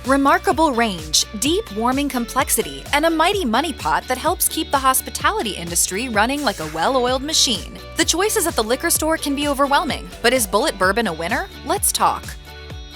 Remarkable range, deep warming complexity, and a mighty money pot that helps keep the hospitality industry running like a well-oiled machine. The choices at the liquor store can be overwhelming, but is Bulleit Bourbon a winner? Let's talk.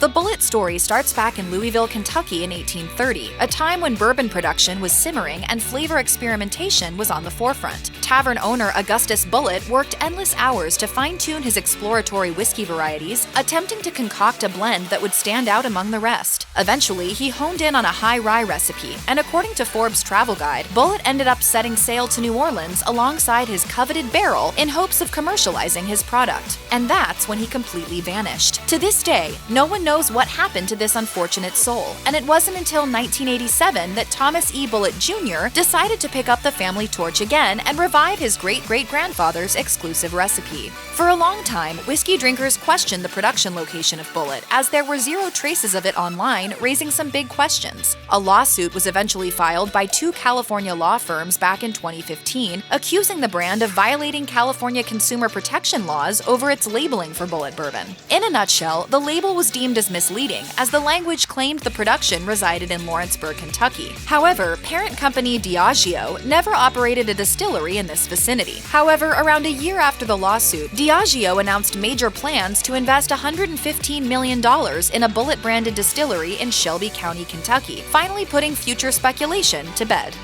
The Bulleit story starts back in Louisville, Kentucky in 1830, a time when bourbon production was simmering and flavor experimentation was on the forefront. Tavern owner Augustus Bulleit worked endless hours to fine-tune his exploratory whiskey varieties, attempting to concoct a blend that would stand out among the rest. Eventually, he honed in on a high-rye recipe, and according to Forbes' travel guide, Bulleit ended up setting sail to New Orleans alongside his coveted barrel in hopes of commercializing his product. And that's when he completely vanished. To this day, no one knows what happened to this unfortunate soul, and it wasn't until 1987 that Thomas E. Bulleit Jr. decided to pick up the family torch again and revive his great-great-grandfather's exclusive recipe. For a long time, whiskey drinkers questioned the production location of Bulleit, as there were zero traces of it online, raising some big questions. A lawsuit was eventually filed by two California law firms back in 2015, accusing the brand of violating California consumer protection laws over its labeling for Bulleit bourbon. In a nutshell, the label was deemed as misleading, as the language claimed the production resided in Lawrenceburg, Kentucky. However, parent company Diageo never operated a distillery in this vicinity. However, around a year after the lawsuit, Diageo announced major plans to invest $115 million in a Bulleit-branded distillery in Shelby County, Kentucky, finally putting future speculation to bed.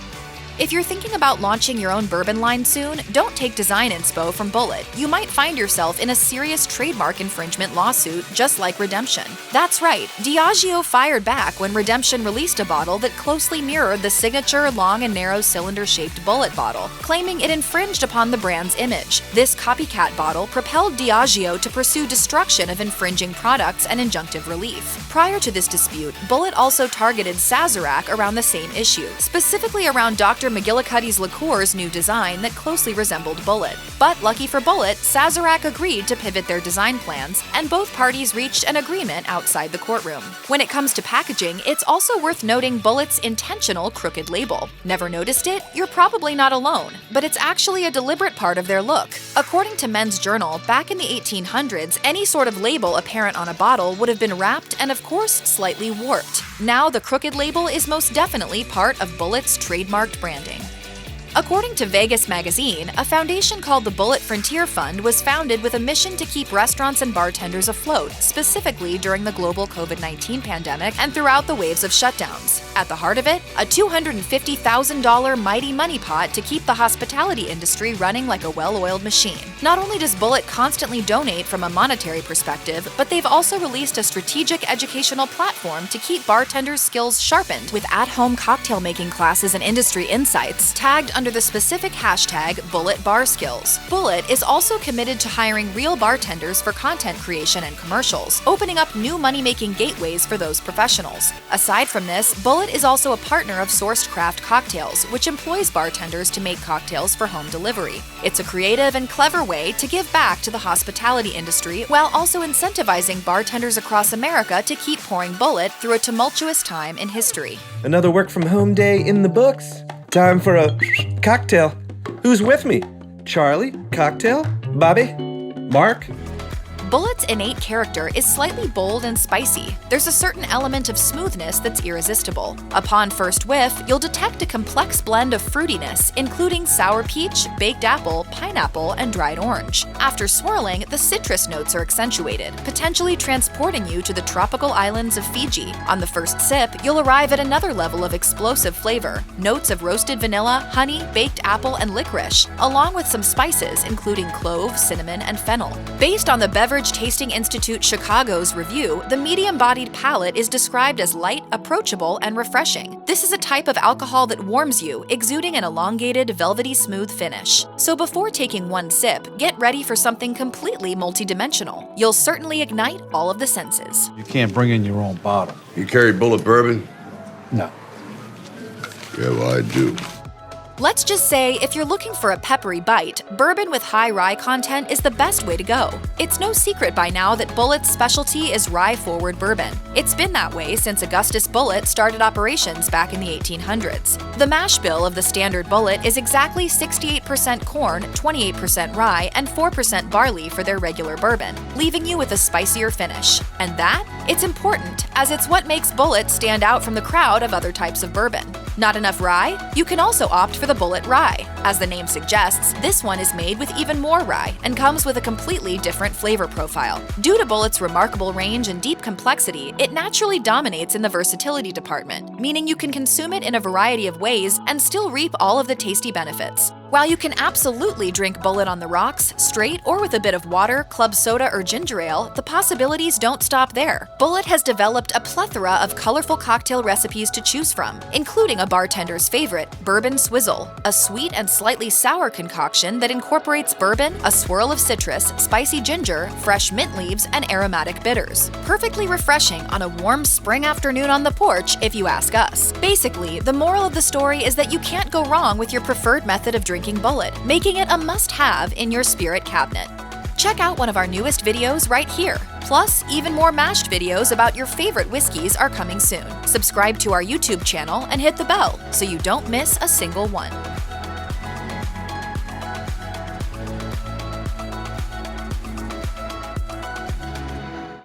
If you're thinking about launching your own bourbon line soon, don't take design inspo from Bulleit. You might find yourself in a serious trademark infringement lawsuit just like Redemption. That's right, Diageo fired back when Redemption released a bottle that closely mirrored the signature long and narrow cylinder-shaped Bulleit bottle, claiming it infringed upon the brand's image. This copycat bottle propelled Diageo to pursue destruction of infringing products and injunctive relief. Prior to this dispute, Bulleit also targeted Sazerac around the same issue, specifically around Dr. McGillicuddy's liqueur's new design that closely resembled Bulleit. But lucky for Bulleit, Sazerac agreed to pivot their design plans, and both parties reached an agreement outside the courtroom. When it comes to packaging, it's also worth noting Bulleit's intentional crooked label. Never noticed it? You're probably not alone, but it's actually a deliberate part of their look. According to Men's Journal, back in the 1800s, any sort of label apparent on a bottle would have been wrapped and of course slightly warped. Now the crooked label is most definitely part of Bulleit's trademarked branding. According to Vegas magazine, a foundation called the Bulleit Frontier Fund was founded with a mission to keep restaurants and bartenders afloat, specifically during the global COVID-19 pandemic and throughout the waves of shutdowns. At the heart of it, a $250,000 mighty money pot to keep the hospitality industry running like a well-oiled machine. Not only does Bulleit constantly donate from a monetary perspective, but they've also released a strategic educational platform to keep bartenders' skills sharpened with at-home cocktail making classes and industry insights, tagged under the specific hashtag #BulleitBarSkills. Bulleit is also committed to hiring real bartenders for content creation and commercials, opening up new money-making gateways for those professionals. Aside from this, Bulleit is also a partner of Sourced Craft Cocktails, which employs bartenders to make cocktails for home delivery. It's a creative and clever way to give back to the hospitality industry while also incentivizing bartenders across America to keep pouring Bulleit through a tumultuous time in history. Another work-from-home day in the books. Time for a cocktail. Who's with me? Charlie? Cocktail? Bobby? Mark? Bulleit's innate character is slightly bold and spicy. There's a certain element of smoothness that's irresistible. Upon first whiff, you'll detect a complex blend of fruitiness, including sour peach, baked apple, pineapple, and dried orange. After swirling, the citrus notes are accentuated, potentially transporting you to the tropical islands of Fiji. On the first sip, you'll arrive at another level of explosive flavor, notes of roasted vanilla, honey, baked apple, and licorice, along with some spices, including clove, cinnamon, and fennel. Based on the Beverage Tasting Institute Chicago's review, the medium-bodied palate is described as light, approachable, and refreshing. This is a type of alcohol that warms you, exuding an elongated, velvety smooth finish. So before taking one sip, get ready for something completely multidimensional. You'll certainly ignite all of the senses. You can't bring in your own bottle. You carry Bulleit bourbon? No. Yeah, well, I do. Let's just say, if you're looking for a peppery bite, bourbon with high rye content is the best way to go. It's no secret by now that Bulleit's specialty is rye-forward bourbon. It's been that way since Augustus Bulleit started operations back in the 1800s. The mash bill of the standard Bulleit is exactly 68% corn, 28% rye, and 4% barley for their regular bourbon, leaving you with a spicier finish. And that It's important, as it's what makes Bulleit stand out from the crowd of other types of bourbon. Not enough rye? You can also opt for the Bulleit Rye. As the name suggests, this one is made with even more rye and comes with a completely different flavor profile. Due to Bulleit's remarkable range and deep complexity, it naturally dominates in the versatility department, meaning you can consume it in a variety of ways and still reap all of the tasty benefits. While you can absolutely drink Bulleit on the rocks, straight, or with a bit of water, club soda, or ginger ale, the possibilities don't stop there. Bulleit has developed a plethora of colorful cocktail recipes to choose from, including a bartender's favorite, Bourbon Swizzle, a sweet and slightly sour concoction that incorporates bourbon, a swirl of citrus, spicy ginger, fresh mint leaves, and aromatic bitters. Perfectly refreshing on a warm spring afternoon on the porch, if you ask us. Basically, the moral of the story is that you can't go wrong with your preferred method of drinking Bulleit, making it a must-have in your spirit cabinet. Check out one of our newest videos right here. Plus, even more mashed videos about your favorite whiskeys are coming soon. Subscribe to our YouTube channel and hit the bell so you don't miss a single one.